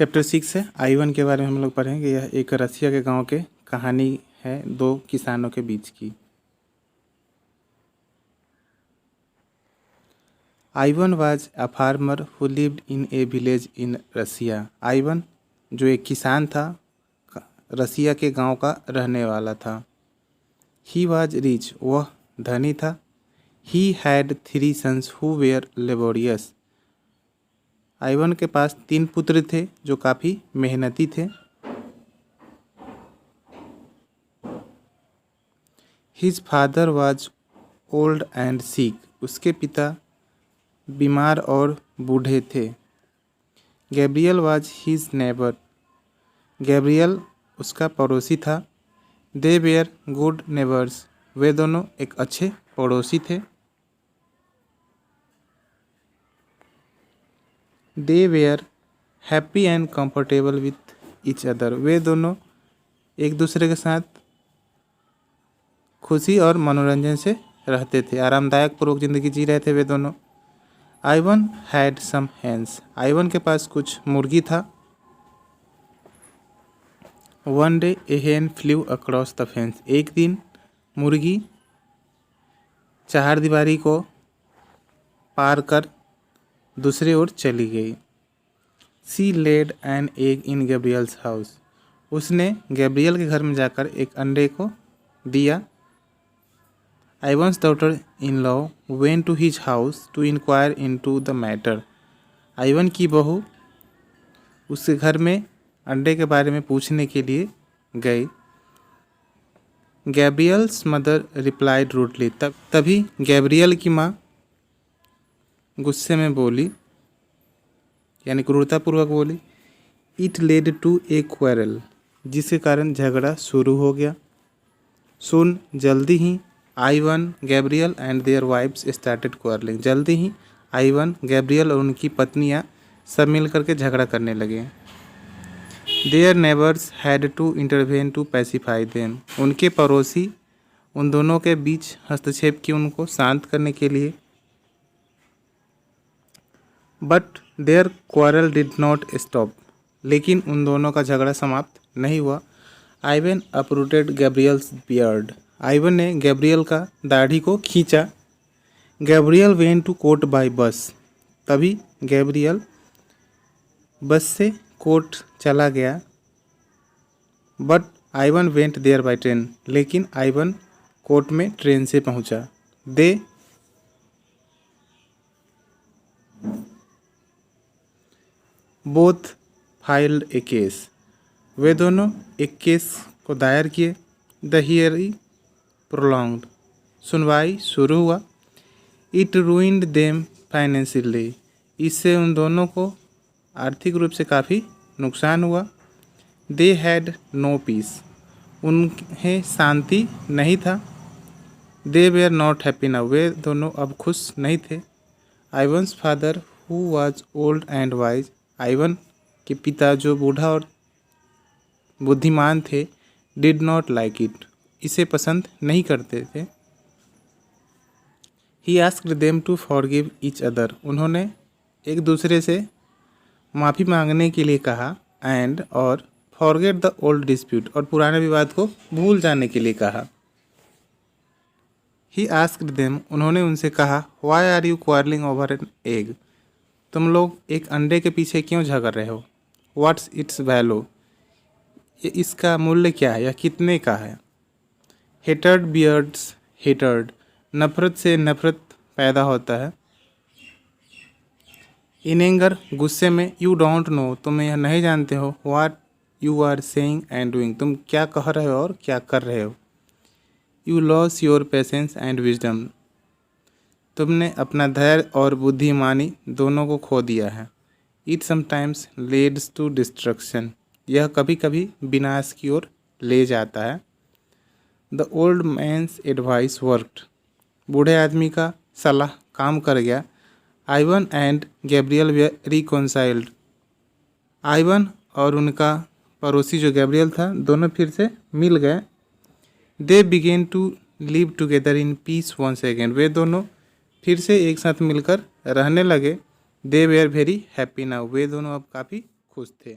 Chapter 6 है। I1 के बारे में हम लोग पढ़ेंगे। यह एक रसिया के गांव के कहानी है दो किसानों के बीच की। I1 was a farmer who lived in a village in Russia। I1 जो एक किसान था, रसिया के गांव का रहने वाला था। He was rich, वह धनी था। He had 3 sons who were laborious। I1 के पास 3 पुत्र थे जो काफ़ी मेहनती थे। His father was old and sick। उसके पिता बीमार और बूढ़े थे। Gabriel was his neighbor। Gabriel उसका पड़ोसी था। They were good neighbors। वे दोनों एक अच्छे पड़ोसी थे। They were happy and comfortable with each other। वे दोनों एक दूसरे के साथ खुशी और मनोरंजन से रहते थे, आरामदायक पूर्वक ज़िंदगी जी रहे थे वे दोनों। I1 had some hens। I1 के पास कुछ मुर्गी था। One day a hen flew across the fence। एक दिन मुर्गी चारदीवारी को पार कर दूसरी ओर चली गई। She laid an egg in Gabriel's house। उसने गैब्रियल के घर में जाकर एक अंडे को दिया। I1's daughter-in-law went to his house to inquire into the matter। I1 की बहू उसके घर में अंडे के बारे में पूछने के लिए गई। Gabriel's mother replied rudely। तभी गैब्रियल की माँ गुस्से में बोली, यानी क्रूरतापूर्वक बोली। It led to a quarrel। जिसके कारण झगड़ा शुरू हो गया। सुन जल्दी ही I1, Gabriel and their wives started quarrelling. जल्दी ही I1, गैब्रियल और उनकी पत्नियां सब मिल करके झगड़ा करने लगे। Their neighbours had to intervene to pacify them. उनके पड़ोसी उन दोनों के बीच हस्तक्षेप किए उनको शांत करने के लिए। But their quarrel did not stop. लेकिन उन दोनों का झगड़ा समाप्त नहीं हुआ। I1 uprooted गैब्रियल्स beard. I1 ने गैब्रियल का दाढ़ी को खींचा। Gabriel went to court by bus. तभी गैब्रियल बस से कोर्ट चला गया। But I1 went there by train. लेकिन I1 कोर्ट में ट्रेन से पहुंचा। They both filed a case. वे दोनों एक केस को दायर किए। The hearing prolonged. सुनवाई शुरू हुआ। It ruined them financially. इससे उन दोनों को आर्थिक रूप से काफ़ी नुकसान हुआ। They had no peace. उन्हें शांति नहीं था। They were not happy now. वे दोनों अब खुश नहीं थे। I1's father who was old and wise. I1 के पिता जो बूढ़ा और बुद्धिमान थे, डिड नॉट लाइक इट। इसे पसंद नहीं करते थे। He asked them to forgive each other. उन्होंने एक दूसरे से माफ़ी मांगने के लिए कहा। एंड और फॉरगेट द ओल्ड डिस्प्यूट। और पुराने विवाद को भूल जाने के लिए कहा। He asked them. उन्होंने उनसे कहा, why are you quarrelling over an egg. तुम लोग एक अंडे के पीछे क्यों झगड़ रहे हो। What's it's value. इसका मूल्य क्या है या कितने का है। Hatred beards hatred. नफरत से नफरत पैदा होता है। इन एंगर गुस्से में। You don't know. तुम यह नहीं जानते हो। What you are saying and doing. तुम क्या कह रहे हो और क्या कर रहे हो। You loss your patience and wisdom. तुमने अपना धैर्य और बुद्धिमानी दोनों को खो दिया है। It sometimes leads to destruction. यह कभी कभी विनाश की ओर ले जाता है। The old man's advice worked. बूढ़े आदमी का सलाह काम कर गया। I1 and Gabriel way रिकॉन्साइल्ड। I1 और उनका पड़ोसी जो गैब्रियल था दोनों फिर से मिल गए। They began to live together in peace once again. वे दोनों फिर से एक साथ मिलकर रहने लगे। They were very happy now. वे दोनों अब काफ़ी खुश थे।